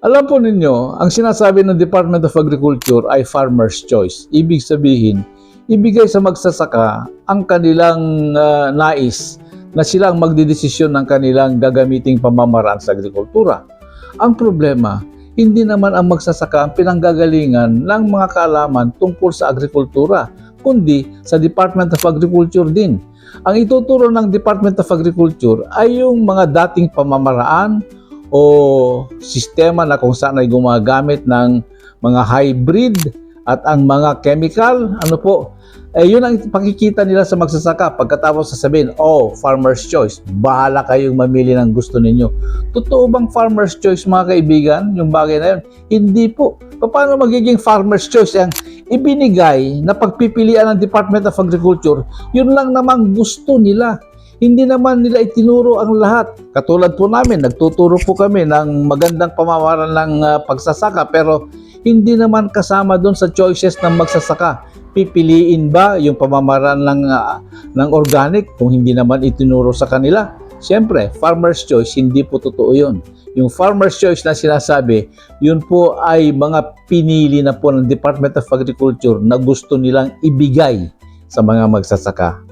Alam po ninyo, ang sinasabi ng Department of Agriculture ay farmer's choice. Ibig sabihin, ibigay sa magsasaka ang kanilang nais na silang magdidesisyon ng kanilang gagamiting pamamaraan sa agrikultura. Ang problema, hindi naman ang magsasaka ang pinanggagalingan ng mga kaalaman tungkol sa agrikultura, kundi sa Department of Agriculture din. Ang ituturo ng Department of Agriculture ay yung mga dating pamamaraan o sistema na kung saan ay gumagamit ng mga hybrid at ang mga chemical, yun ang pakikita nila sa magsasaka. Pagkatapos sasabihin, farmer's choice, bahala kayong mamili ng gusto ninyo. Totoo bang farmer's choice, mga kaibigan, yung bagay na yun? Hindi po. Paano magiging farmer's choice ang ibinigay na pagpipilian ng Department of Agriculture? Yun lang namang gusto nila. Hindi naman nila itinuro ang lahat. Katulad po namin, nagtuturo po kami ng magandang pamamaraan ng pagsasaka, pero hindi naman kasama doon sa choices ng magsasaka. Pipiliin ba yung pamamaraan ng organic kung hindi naman itinuro sa kanila? Siyempre, farmer's choice, hindi po totoo yun. Yung farmer's choice na sinasabi, yun po ay mga pinili na po ng Department of Agriculture na gusto nilang ibigay sa mga magsasaka.